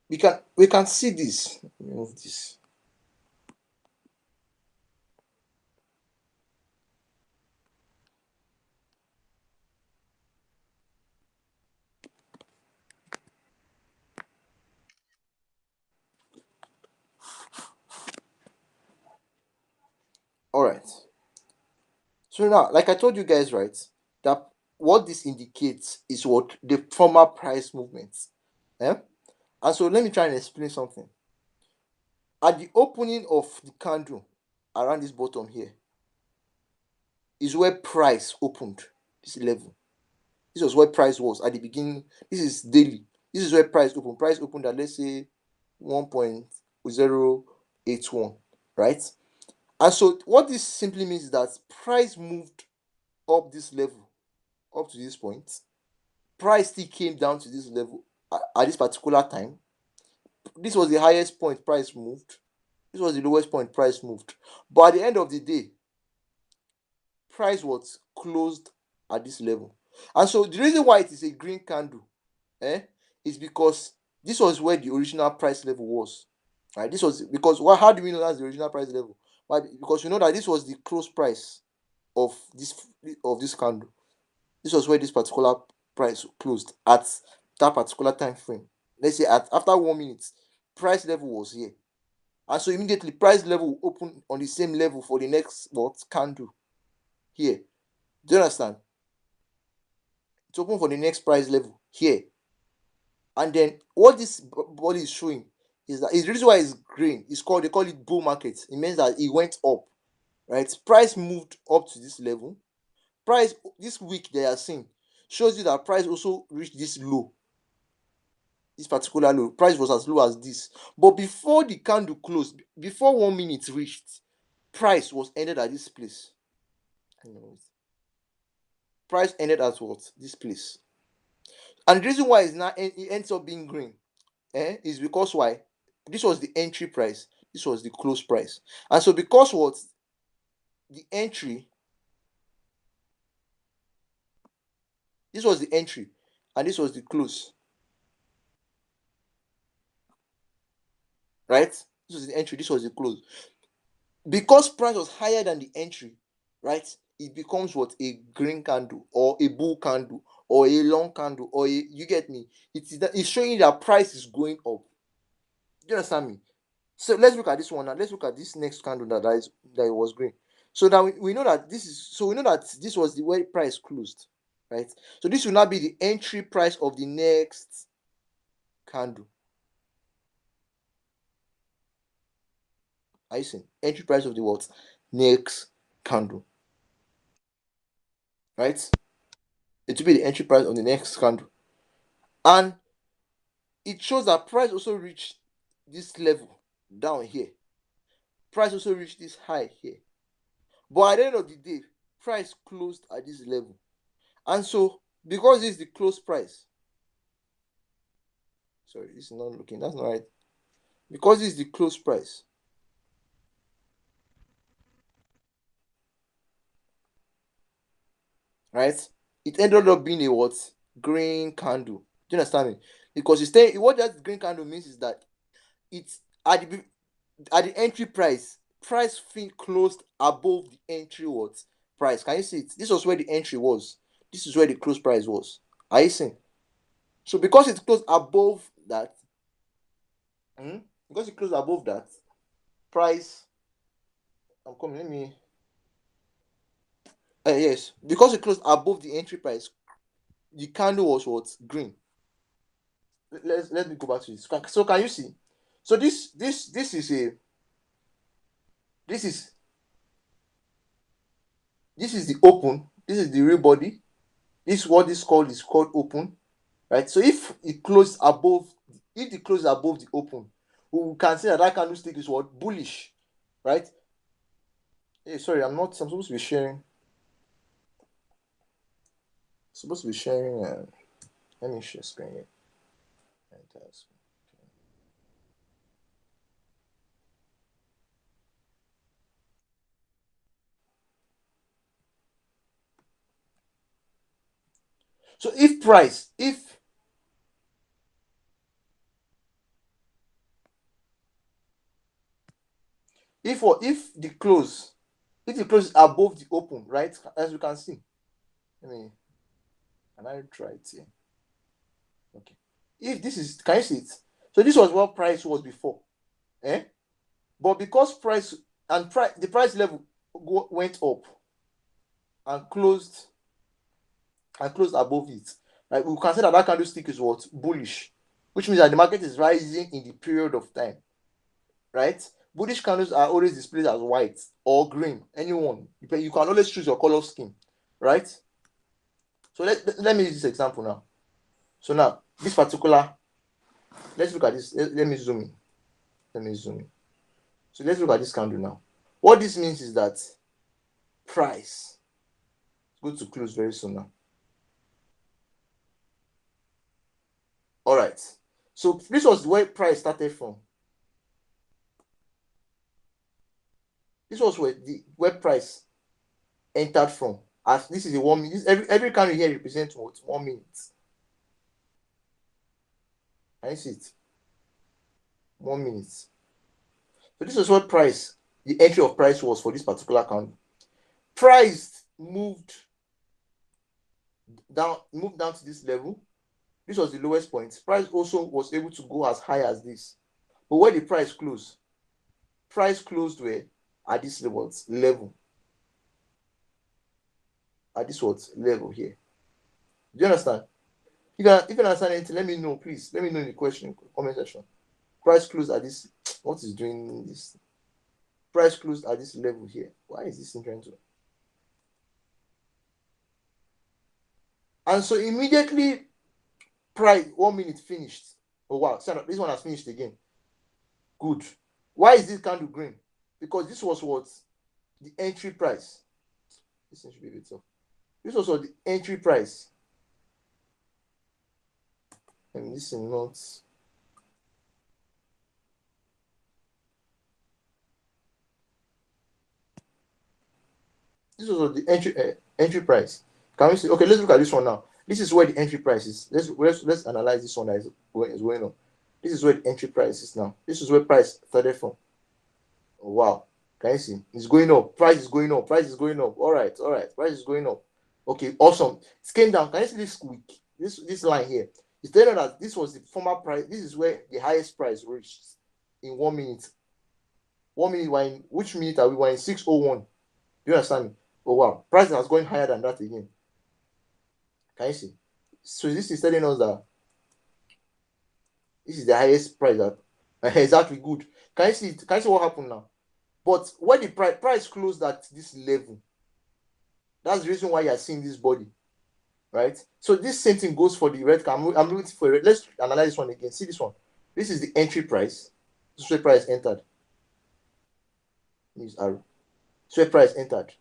we can see this. Let me move this. All right. So now, like I told you guys, right, that what this indicates is what the former price movements. Yeah. And so let me try and explain something. At the opening of the candle around this bottom here is where price opened. This level. This was where price was at the beginning. This is daily. This is where price opened. Price opened at let's say 1.081, right? And so what this simply means is that price moved up this level, up to this point. Price still came down to this level at this particular time. This was the highest point price moved. This was the lowest point price moved. But at the end of the day, price was closed at this level. And so the reason why it is a green candle is because this was where the original price level was. Right? This was because how do we know that's the original price level? Why? Because you know that this was the close price of this candle. This was where this particular price closed at that particular time frame. Let's say after 1 minute, price level was here. And so immediately price level will open on the same level for the next candle here. Do you understand? It's open for the next price level here. And then what this body is showing is that the reason why it's green is called they call it bull market. It means that it went up, right? Price moved up to this level. Price this week they are seeing shows you that price also reached this low. This particular low, price was as low as this. But before the candle closed, before 1 minute reached, price was ended at this place. Price ended at what? This place. And the reason why it ends up being green, is because why? This was the entry price. This was the close price. And so because what? The entry, this was the entry, and this was the close. Right? This was the entry, this was the close. Because price was higher than the entry, right? It becomes what? A green candle, or a bull candle, or a long candle, or you get me? It's showing you that price is going up. You understand me? So let's look at this one now. Let's look at this next candle that it was green. So now we know that this was the way price closed, right? So this will now be the entry price of the next candle. Are you seeing? Entry price of the what? Next candle. Right? It will be the entry price of the next candle. And it shows that price also reached this level down here. Price also reached this high here. But at the end of the day, price closed at this level. And so, because this is the close price, sorry, this is not looking, that's not right. Because this is the close price, right? It ended up being a what? Green candle. Do you understand me? Because what that green candle means is that it's at the entry price closed above the entry what? Price. Can you see it? This was where the entry was. This is where the close price was. Are you seeing? So because it closed above that, because it closed above that price, I'm coming. Let me. Yes, because it closed above the entry price, the candle was what? Green. Let me go back to this. So can you see? So this is a this is the open. This is the real body. This is what this is called open, right? So if it closed above, if it closed above the open, we can say that candlestick is what? Bullish, right? Hey, sorry, I'm supposed to be sharing. Supposed to be sharing. Let me share screen here. So if price, if the close, if the close is above the open, right? As you can see. Can I try it here? Okay. If this is, can you see it? So this was what price was before. But because the price level went up and closed above it, right? We can say that candlestick is what? Bullish, which means that the market is rising in the period of time, right? Bullish candles are always displayed as white or green, anyone. You can always choose your color scheme, right? So let me use this example now. So now this particular, let's look at this. Let me zoom in. So let's look at this candle now. What this means is that price is going to close very soon now. All right. So this was where price started from. This was where price entered from. As this is a 1 minute. Every candle here represents what? 1 minute. Can you see it? 1 minute. So this is what price, the entry of price was for this particular candle. Price moved down to this level. This was the lowest point. Price also was able to go as high as this. But where the price closed? Price closed where? At this level. At this level here. Do you understand? If you understand anything, let me know, please. Let me know in the comment section. Price closed at this. What is doing this? Price closed at this level here. Why is this thing trying to? And so immediately, price 1 minute finished. Oh wow, this one has finished again. Good. Why is this candle green? Because this was what the entry price. This should be a bit tough. This was what the entry price. And this is not. This was what the entry price. Can we see? Okay, let's look at this one now. This is where the entry price is. Let's analyze this one that is going on. This is where the entry price is now. This is where price started from. Oh, wow. Can you see? It's going up. Price is going up. Price is going up. All right. Price is going up. Okay, awesome. It came down. Can you see this week? This line here. It's telling us that this was the former price. This is where the highest price reached in 1 minute. 1 minute. Which minute are we? We're in 6:01. Do you understand me? Oh wow. Price has gone higher than that again. Can you see? So this is telling us that this is the highest price that exactly good. Can you see? Can you see what happened now? But when the price closed at this level, that's the reason why you are seeing this body, right? So this same thing goes for the red candle. I'm looking for it. Let's analyze this one again. See this one. This is the entry price. This is where price entered. Use arrow. This is where price entered.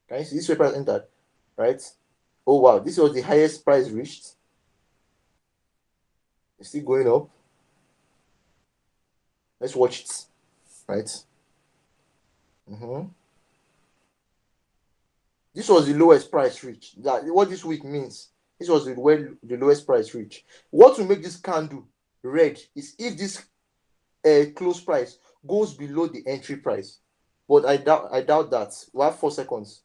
Can you see this is where price entered, right? Oh wow, this was the highest price reached. It's still going up. Let's watch it, right? This was the lowest price reached. That what this week means. This was the lowest price reached. What will make this candle red is if this close price goes below the entry price. But I doubt that. We have 4 seconds,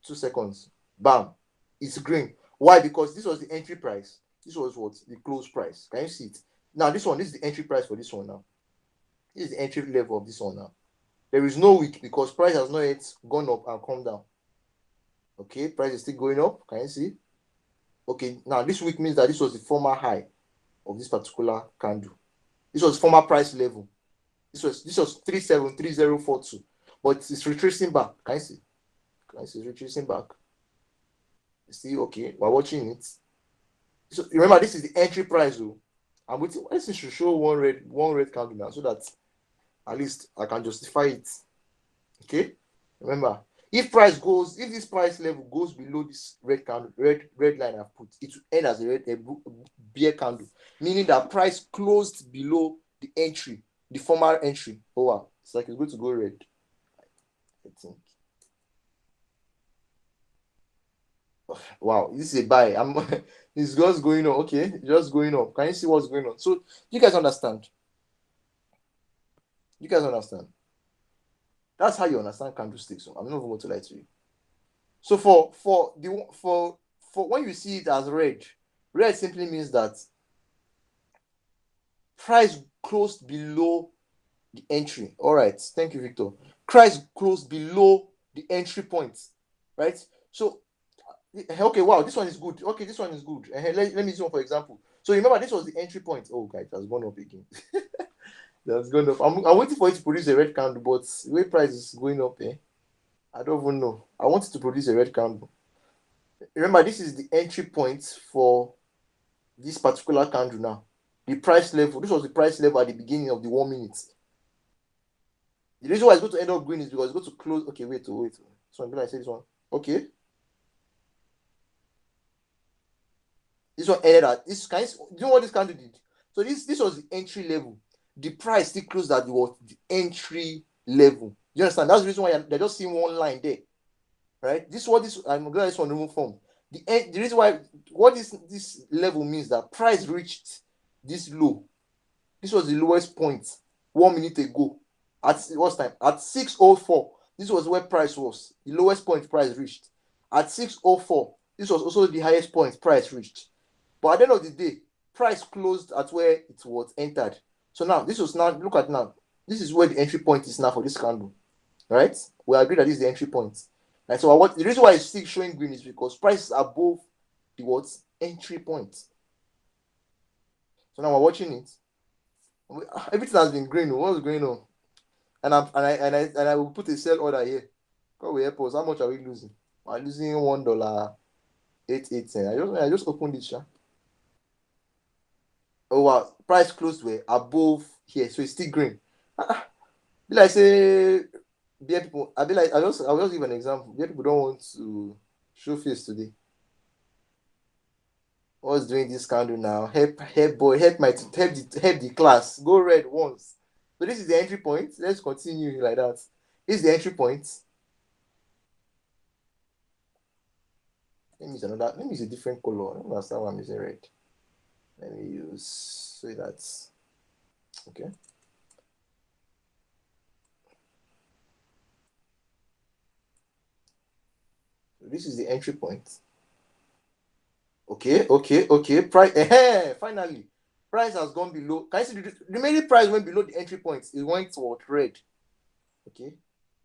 2 seconds. Bam, it's green. Why? Because this was the entry price. This was what the close price. Can you see it? Now this is the entry price for this one now. This is the entry level of this one now. There is no wick because price has not yet gone up and come down. Okay, price is still going up. Can you see? Okay, now this wick means that this was the former high of this particular candle. This was former price level. This was 373042, but it's retracing back. Can you see? It's retracing back. You see? Okay, we're watching it. So remember, this is the entry price. Though. I'm waiting. Let's should show one red candle now, so that at least I can justify it. Okay. Remember, if this price level goes below this red line I've put, it will end as a bear candle, meaning that price closed below the entry, the former entry. Oh wow, it's like it's going to go red. I think. Wow, this is a buy. It's just going on. Okay, just going up. Can you see what's going on? So you guys understand? You guys understand? That's how you understand candlesticks. So I'm not even going to lie to you. So for when you see it as red simply means that price closed below the entry. All right, thank you, Victor. Price closed below the entry point, right? So okay, wow, this one is good. Okay, this one is good. Let me use one for example. So remember, this was the entry point. Oh, guys, it has gone up again. That's gone up. I'm waiting for it to produce a red candle, but the way price is going up, I don't even know. I want it to produce a red candle. Remember, this is the entry point for this particular candle now. The price level. This was the price level at the beginning of the 1 minute. The reason why it's going to end up green is because it's going to close. Okay, wait. So I'm going to say this one. Okay. This one ended at this. Do you know what this candle did? So this was the entry level. The price still closed at the entry level. You understand? That's the reason why they're just seeing one line there, right? I'm glad this one removed from the reason why what this level means that price reached this low. This was the lowest point 1 minute ago. At what time? At 6:04. This was where price was. The lowest point price reached. At 6:04. This was also the highest point price reached. But at the end of the day, price closed at where it was entered. So now look at now. This is where the entry point is now for this candle. Right? We agree that this is the entry point. Right? So the reason why it's still showing green is because price is above the entry point. So now we're watching it. Everything has been green. What's going on? And I will put a sell order here. God will help us. How much are we losing? We're losing $1. 8810. I just opened it, sha. Oh wow, price closed were above here, so it's still green. Be like say beer people. I be like I'll just give an example. Beer people don't want to show face today. What's doing this candle now? Help boy, help the class. Go red once. So this is the entry point. Let's continue like that. This is the entry point. Let me use another. Let me use a different color. I don't understand why I'm using red. Let me use so that's okay. So this is the entry point. Okay. Price. Finally, price has gone below. Can you see the remaining price went below the entry point? It went toward red. Okay.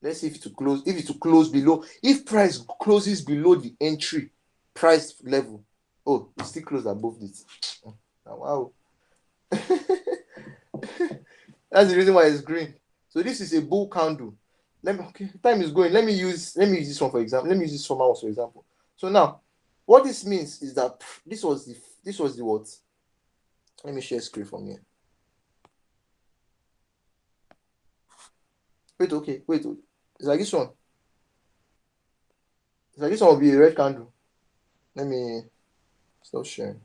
Let's see if it to close. If it to close below, if price closes below the entry price level, oh, it still closed above this. Oh, wow. That's the reason why it's green. So this is a bull candle. Okay, time is going. Let me use this one for example. Let me use this for mouse for example. So now, what this means is that this was the what? Let me share screen from here. Wait, okay, wait. It's like this one. It's like this one will be a red candle. Let me stop sharing.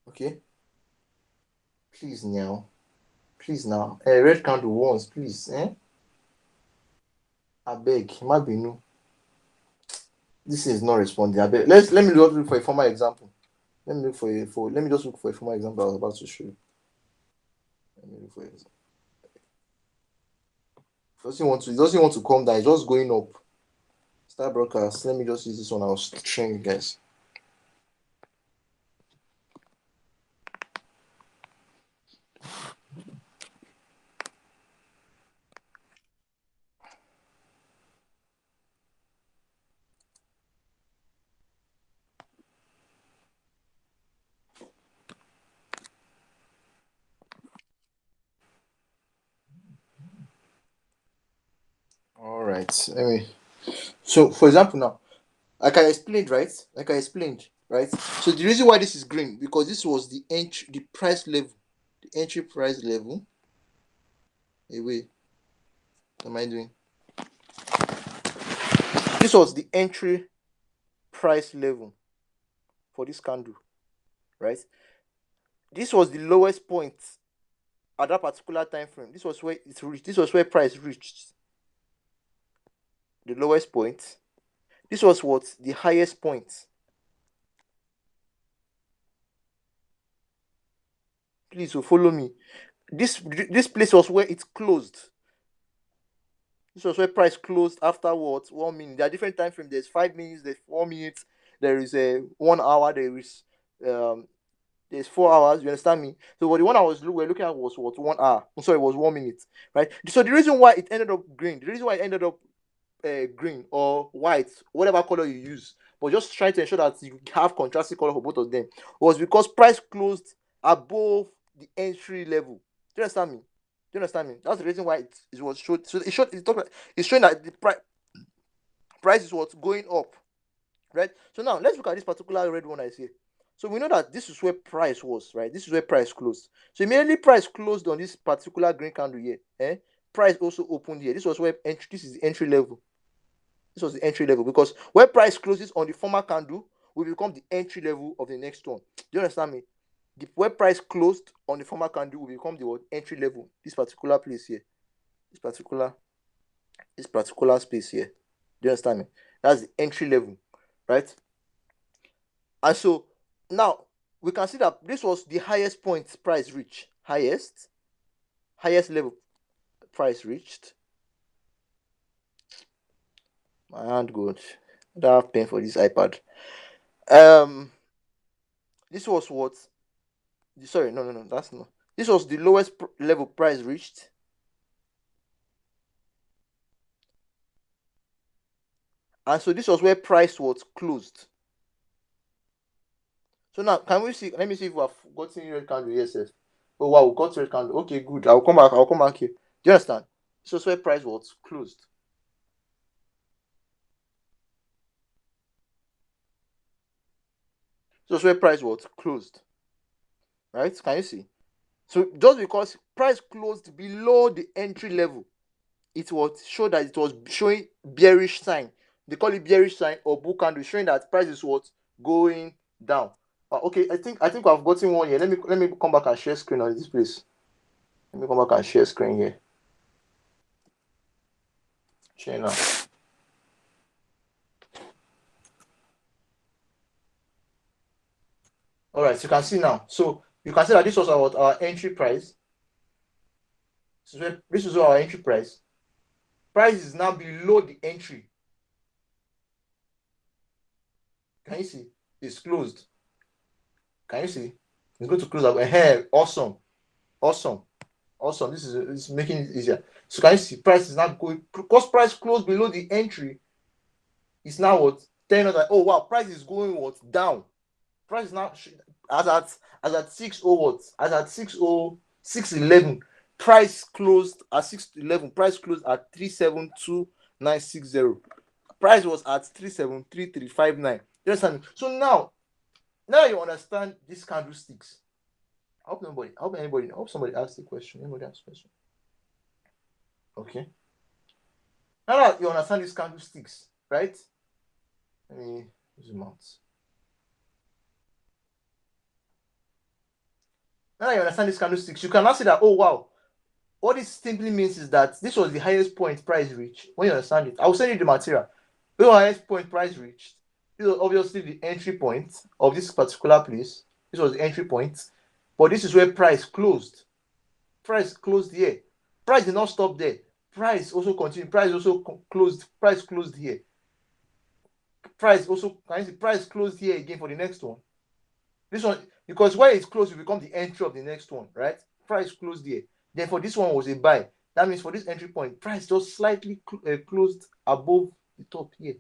Okay, please now. Please now. Red candle once, please. I beg. Mabinu. This is not responding. I beg. Let me look for a formal example. Let me just look for a formal example I was about to show you. Let me look for it. It doesn't want to come down, it's just going up. Start broadcast. Let me just use this one. I was showing you guys. All right. So for example now, like I explained, right? So the reason why this is green, because this was the price level, the entry price level. Wait, what am I doing? This was the entry price level for this candle, right? This was the lowest point at that particular time frame. This was where it reached. This was where price reached the lowest point. This was what the highest point. Please, so follow me. This place was where it closed. This was where price closed after what 1 minute. There are different time frames. There's 5 minutes. There's 4 minutes. There is a 1 hour. Um there's 4 hours. You understand me? So what the one we're looking at was what 1 hour. I'm sorry, it was 1 minute, right? So the reason why it ended up green, the reason why it ended up green or white, whatever color you use, but just try to ensure that you have contrasting color for both of them, was because price closed above the entry level. Do you understand me? Do you understand me? That's the reason why it was showed. So it's showing that the price is what's going up, right? So now let's look at this particular red one I see. So we know that this is where price was, right? This is where price closed. So immediately price closed on this particular green candle here. Price also opened here. This was where entry. This is the entry level. This was the entry level because where price closes on the former candle will become the entry level of the next one. Do you understand me? Where price closed on the former candle will become the entry level. This particular place here. This particular space here. Do you understand me? That's the entry level, right? And so now we can see that this was the highest point price reached. Highest level price reached. My hand good. I don't have pen for this iPad. This was what? Sorry, no, that's not. This was the lowest level price reached. And so this was where price was closed. So now, can we see? Let me see if we have gotten red candle. Yes, yes. Oh wow, we got red candle. Okay, good. I'll come back. I'll come back here. Do you understand? So where price was closed. So where price was closed. Right? Can you see? So just because price closed below the entry level, it was show that it was showing bearish sign. They call it bearish sign or bull candle, showing that price is what going down. Okay, I think I've gotten one here. Let me come back and share screen on this place. Let me come back and share screen here. Share now. All right, so you can see now. So you can see that this was our entry price. So this is our entry price. Price is now below the entry. Can you see? It's closed. Can you see? It's going to close up. Hey, awesome, awesome, awesome. This is making it easier. So can you see? Price is now going because price closed below the entry. It's now what telling us that oh wow, price is going what down. Price is now as at 6:0 what as at 6:11. Price closed at 6:11. Price closed at 372,960. Price was at 373359. You understand? So now you understand these candlesticks. I hope somebody asked the question. Anybody asked the question? Okay. Now that you understand these candlesticks, right? Let me zoom out. Now that you understand these candlesticks, you can now see that, oh wow, what this simply means is that this was the highest point price reached. When you understand it, I will send you the material. The highest point price reached. This was obviously the entry point of this particular place. This was the entry point, but this is where price closed. Price closed here. Price did not stop there. Price also continued. Price also closed. Price closed here. Price also can you see price closed here again for the next one. This one because where it's closed will become the entry of the next one, right? Price closed here. Then for this one was a buy. That means for this entry point, price just slightly closed above the top here.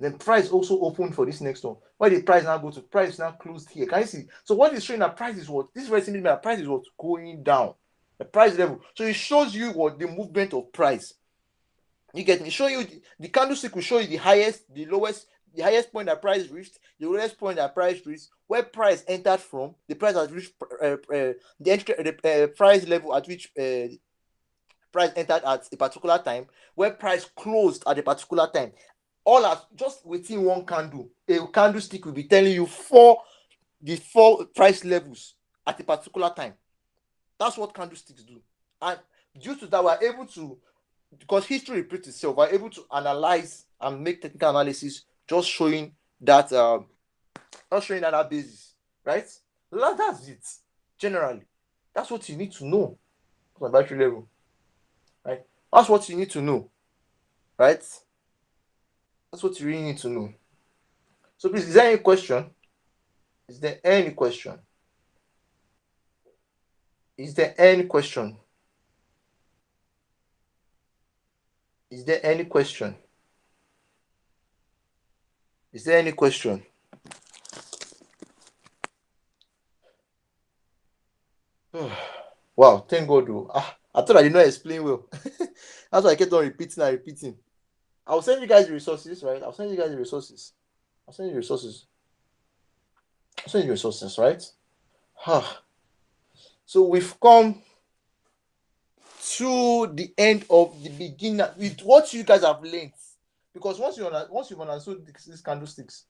Then price also opened for this next one. Where the price now go to? Price now closed here. Can you see? So what is showing that price is what? This is very simply that price is what going down. The price level. So it shows you what the movement of price. You get me? Show you the candlestick will show you the highest, the lowest, the highest point that price reached, the lowest point that price reached, where price entered from, the price has reached the entry, the price level at which price entered at a particular time, where price closed at a particular time. All at just within one candle, a candlestick will be telling you the four price levels at a particular time. That's what candlesticks do, and due to that, we're able to because history repeats itself, we're able to analyze and make technical analysis just showing that that basis, right? That's it. Generally, that's what you need to know on battery level, right? That's what you need to know, right? That's what you really need to know. So please, is there any question? Is there any question? Is there any question? Is there any question? Is there any question? Wow, thank God though. I thought I did not explain well. That's why I kept on repeating and repeating. I'll send you guys the resources, right? I'll send you guys the resources. I'll send you the resources. I'll send you the resources, right? So we've come to the end of the beginning with what you guys have learned. Because once you've understood these candlesticks,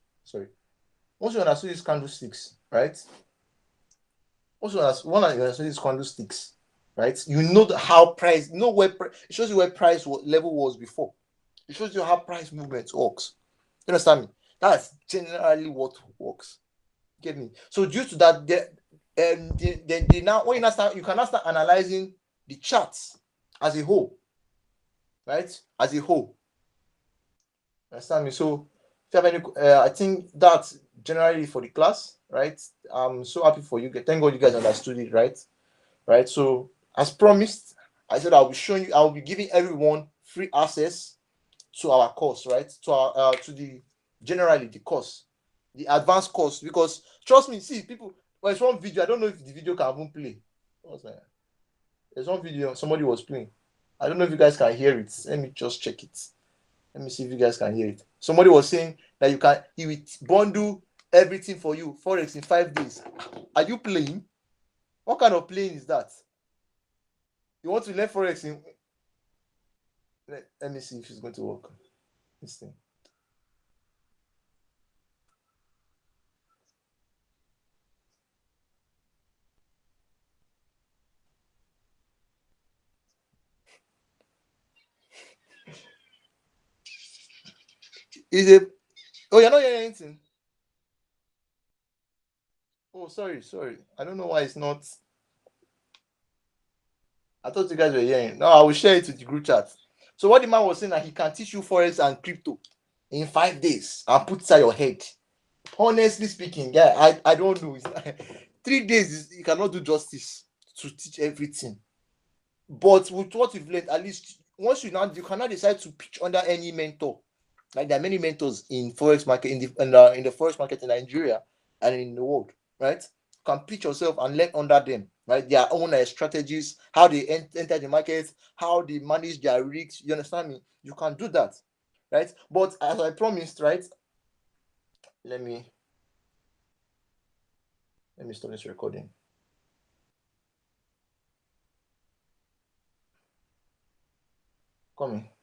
once you understood these candlesticks, right? Once you understood these candlesticks, right? You know how price, you know where it shows you where price level was before. It shows you how price movement works. You understand me? That's generally what works. Get me? So due to that, they now when you can now start analyzing the charts as a whole, right? As a whole. Understand me? So if you have any, I think that's generally for the class, right? I'm so happy for you. Thank God you guys understood it, right? Right. So as promised, I said I'll be giving everyone free access to our course, right? To our to the generally the course. the advanced course, because trust me, see people. There's one video. I don't know if the video can even play. What's that? There's one video somebody was playing. I don't know if you guys can hear it. Let me just check it. Let me see if you guys can hear it. Somebody was saying that he will bundle everything for you, Forex in 5 days. Are you playing? What kind of playing is that? You want to learn Forex in. Let me see if it's going to work. This thing. Is it? Oh, you're not hearing anything. Oh, sorry. I don't know why it's not. I thought you guys were hearing. No, I will share it with the group chat. So what the man was saying that he can teach you Forex and crypto in 5 days and put inside your head. Honestly speaking, yeah, I don't know. 3 days you cannot do justice to teach everything. But with what you've learned, at least once you cannot decide to pitch under any mentor. Like there are many mentors in Forex market in the Forex market in Nigeria and in the world, right? You can pitch yourself and learn under them, right? Their own strategies, how they enter the market, how they manage their risks. You understand me? You can do that, right? But as I promised, right? Let me stop this recording. Come in.